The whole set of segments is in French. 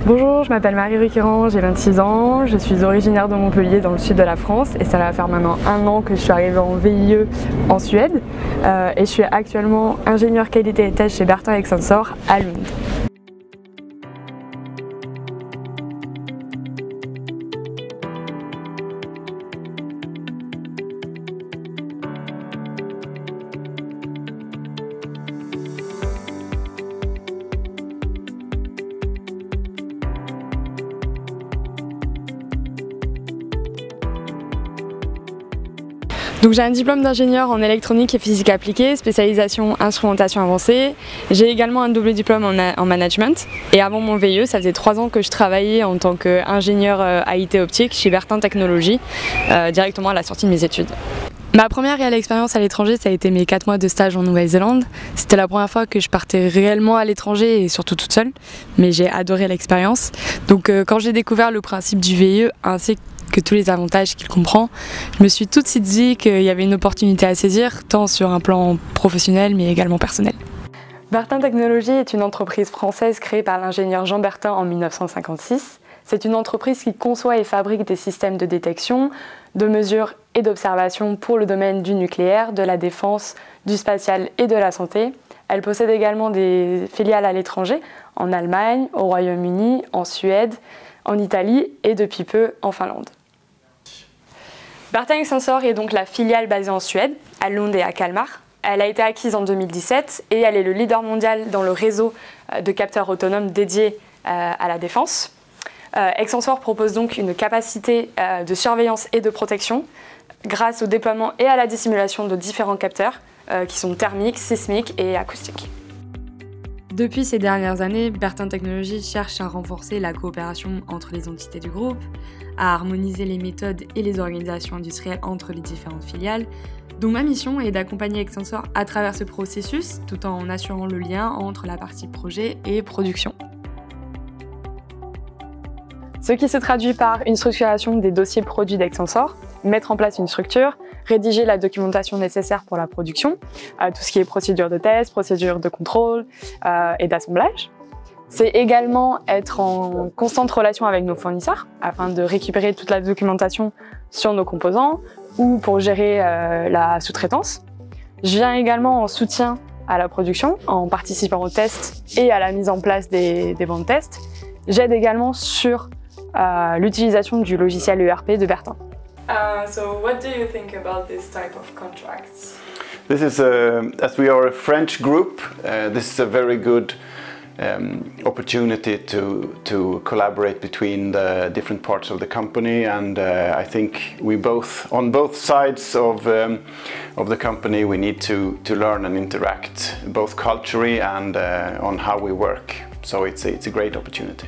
Bonjour, je m'appelle Marie Riquerand, j'ai 26 ans, je suis originaire de Montpellier dans le sud de la France et ça va faire maintenant 1 an que je suis arrivée en VIE en Suède et je suis actuellement ingénieure qualité et test chez Bertin Extensor à Lund. Donc j'ai un diplôme d'ingénieur en électronique et physique appliquée, spécialisation instrumentation avancée. J'ai également un double diplôme en management. Et avant mon VIE, ça faisait 3 ans que je travaillais en tant qu'ingénieur AIT optique chez Bertin Technologies, directement à la sortie de mes études. Ma première réelle expérience à l'étranger, ça a été mes 4 mois de stage en Nouvelle-Zélande. C'était la première fois que je partais réellement à l'étranger et surtout toute seule, mais j'ai adoré l'expérience. Donc quand j'ai découvert le principe du VIE ainsi que tous les avantages qu'il comprend, je me suis tout de suite dit qu'il y avait une opportunité à saisir, tant sur un plan professionnel mais également personnel. Bertin Technologies est une entreprise française créée par l'ingénieur Jean Bertin en 1956. C'est une entreprise qui conçoit et fabrique des systèmes de détection, de mesure et d'observation pour le domaine du nucléaire, de la défense, du spatial et de la santé. Elle possède également des filiales à l'étranger, en Allemagne, au Royaume-Uni, en Suède, en Italie et depuis peu en Finlande. Bertin Extensor est donc la filiale basée en Suède, à Lund et à Kalmar. Elle a été acquise en 2017 et elle est le leader mondial dans le réseau de capteurs autonomes dédiés à la défense. Extensor propose donc une capacité de surveillance et de protection grâce au déploiement et à la dissimulation de différents capteurs qui sont thermiques, sismiques et acoustiques. Depuis ces dernières années, Bertin Technologies cherche à renforcer la coopération entre les entités du groupe, à harmoniser les méthodes et les organisations industrielles entre les différentes filiales. Donc ma mission est d'accompagner Extensor à travers ce processus, tout en assurant le lien entre la partie projet et production. Ce qui se traduit par une structuration des dossiers produits d'Extensor, mettre en place une structure, rédiger la documentation nécessaire pour la production, tout ce qui est procédure de test, procédure de contrôle et d'assemblage. C'est également être en constante relation avec nos fournisseurs afin de récupérer toute la documentation sur nos composants ou pour gérer la sous-traitance. Je viens également en soutien à la production en participant aux tests et à la mise en place des bancs de tests. J'aide également sur l'utilisation du logiciel ERP de Bertin. So what do you think about this type of contracts? This is, as we are a French group, this is a very good opportunity to collaborate between the different parts of the company, and I think we both, on both sides of the company, we need to learn and interact both culturally and on how we work. So it's a great opportunity.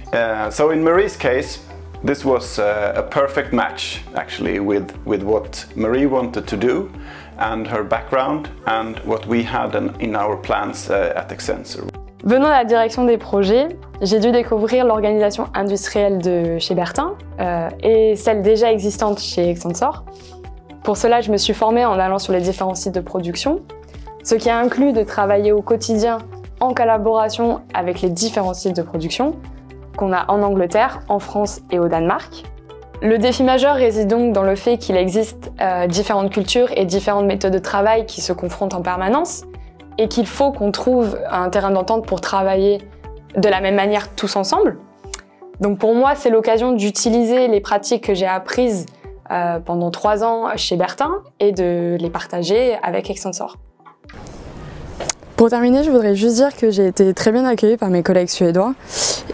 So in Marie's case, this was a perfect match actually with what Marie wanted to do and her background and what we had in our plans at Extensor. Venant à la direction des projets, j'ai dû découvrir l'organisation industrielle de chez Bertin et celle déjà existante chez Extensor. Pour cela, je me suis formée en allant sur les différents sites de production, ce qui a inclus de travailler au quotidien en collaboration avec les différents sites de production qu'on a en Angleterre, en France et au Danemark. Le défi majeur réside donc dans le fait qu'il existe différentes cultures et différentes méthodes de travail qui se confrontent en permanence et qu'il faut qu'on trouve un terrain d'entente pour travailler de la même manière tous ensemble. Donc pour moi, c'est l'occasion d'utiliser les pratiques que j'ai apprises pendant 3 ans chez Bertin et de les partager avec Extensor. Pour terminer, je voudrais juste dire que j'ai été très bien accueillie par mes collègues suédois.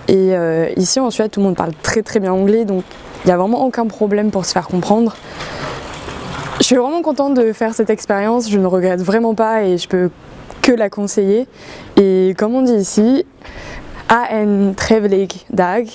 Et ici en Suède, tout le monde parle très bien anglais, donc il n'y a vraiment aucun problème pour se faire comprendre. Je suis vraiment contente de faire cette expérience, je ne regrette vraiment pas et je peux que la conseiller. Et comme on dit ici, ha en trevlig dag.